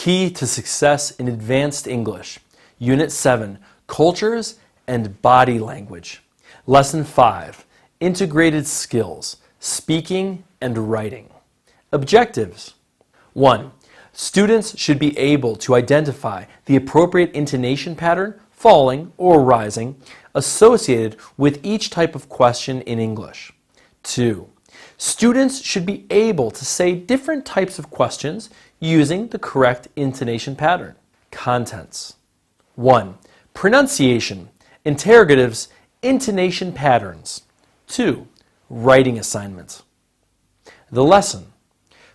Key to Success in Advanced English, Unit 7, Cultures and Body Language. Lesson 5, Integrated Skills, Speaking and Writing. Objectives. 1. Students should be able to identify the appropriate intonation pattern, falling or rising, associated with each type of question in English. 2. Students should be able to say different types of questions using the correct intonation pattern. Contents. 1. Pronunciation, interrogatives, intonation patterns. 2. Writing assignment. The lesson.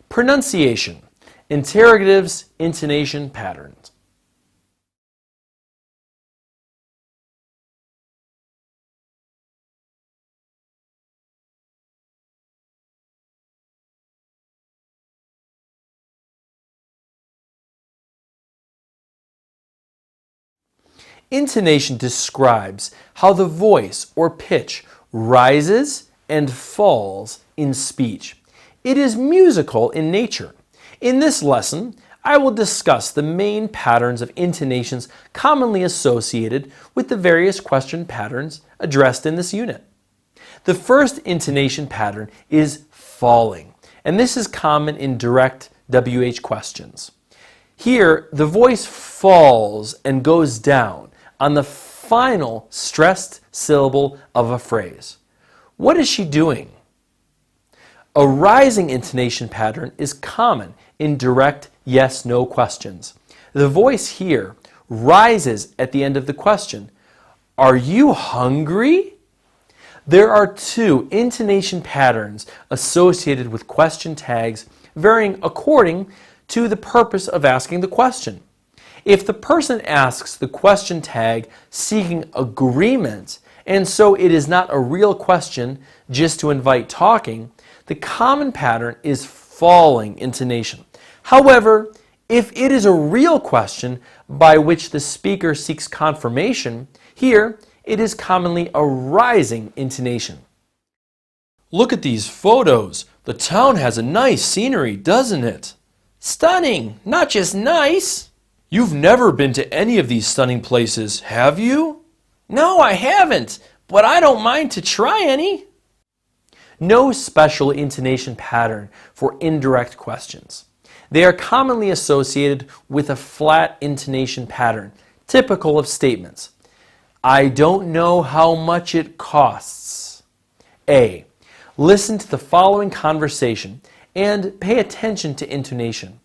Pronunciation, interrogatives, intonation patterns. Intonation describes how the voice or pitch rises and falls in speech. It is musical in nature. In this lesson, I will discuss the main patterns of intonations commonly associated with the various question patterns addressed in this unit. The first intonation pattern is falling, and this is common in direct WH questions. Here, the voice falls and goes down on the final stressed syllable of a phrase. What is she doing? A rising intonation pattern is common in direct yes-no questions. The voice here rises at the end of the question. Are you hungry? There are two intonation patterns associated with question tags, varying according to the purpose of asking the question. If the person asks the question tag seeking agreement, and so it is not a real question just to invite talking, the common pattern is falling intonation. However, if it is a real question by which the speaker seeks confirmation, here it is commonly a rising intonation. Look at these photos. The town has a nice scenery, doesn't it? Stunning, not just nice. You've never been to any of these stunning places, have you? No, I haven't, but I don't mind to try any. No special intonation pattern for indirect questions. They are commonly associated with a flat intonation pattern, typical of statements. I don't know how much it costs. A. Listen to the following conversation and pay attention to intonation.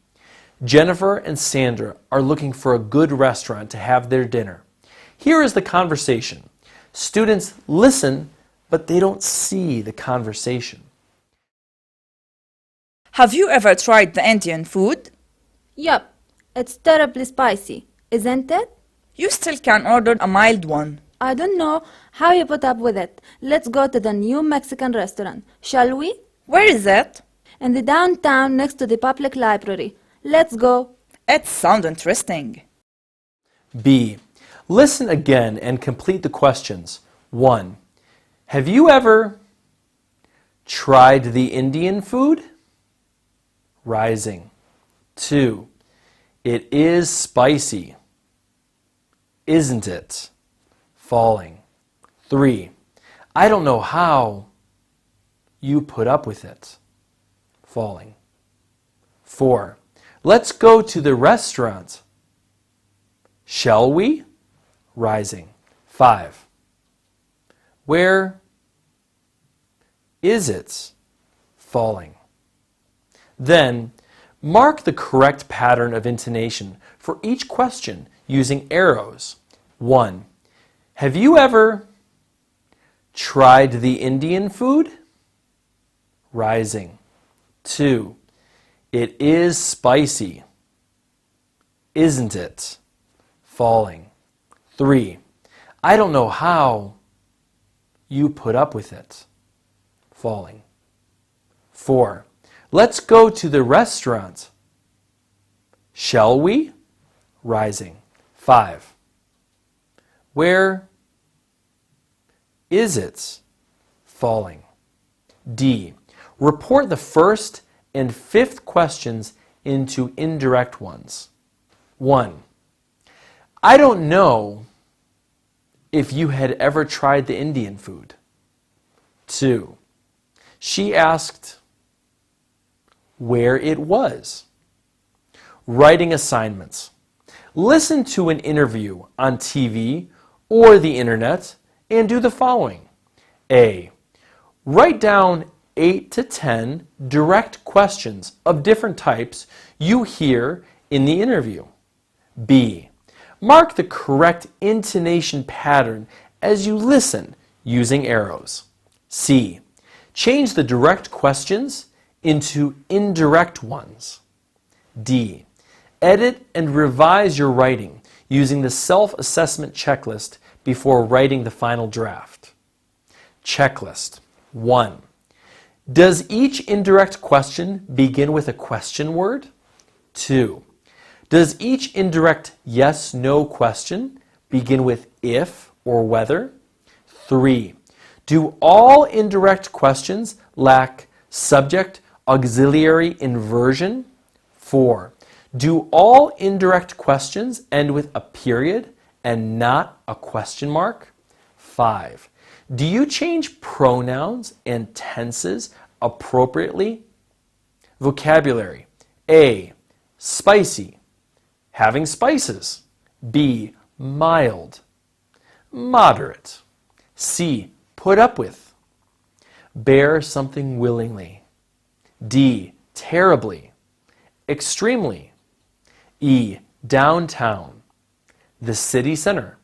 Jennifer and Sandra are looking for a good restaurant to have their dinner. Here is the conversation. Students listen, but they don't see the conversation. Have you ever tried the Indian food? Yup, it's terribly spicy, isn't it? You still can order a mild one. I don't know how you put up with it. Let's go to the new Mexican restaurant, shall we? Where is it? In the downtown next to the public library. Let's go. It sounds interesting. B. Listen again and complete the questions. 1. Have you ever tried the Indian food? Rising. 2. It is spicy, isn't it? Falling. 3. I don't know how you put up with it. Falling. 4. Let's go to the restaurant. Shall we? Rising. 5. Where is it? Falling. Then, mark the correct pattern of intonation for each question using arrows. 1. Have you ever tried the Indian food? Rising. 2. It is spicy, isn't it? Falling. 3. I don't know how you put up with it. Falling. 4. Let's go to the restaurant. Shall we? Rising. 5. Where is it? Falling. D. Report the first and fifth questions into indirect ones. 1. I don't know if you had ever tried the Indian food. 2. She asked where it was. Writing assignments. Listen to an interview on TV or the internet and do the following. A. Write down 8 to 10 direct questions of different types you hear in the interview. B. Mark the correct intonation pattern as you listen using arrows. C. Change the direct questions into indirect ones. D. Edit and revise your writing using the self-assessment checklist before writing the final draft. Checklist. 1. Does each indirect question begin with a question word? 2. Does each indirect yes/no question begin with if or whether? 3. Do all indirect questions lack subject auxiliary inversion? 4. Do all indirect questions end with a period and not a question mark? 5. Do you change pronouns and tenses appropriately? Vocabulary. A. Spicy. Having spices. B. Mild. Moderate. C. Put up with. Bear something willingly. D. Terribly. Extremely. E. Downtown. The city center.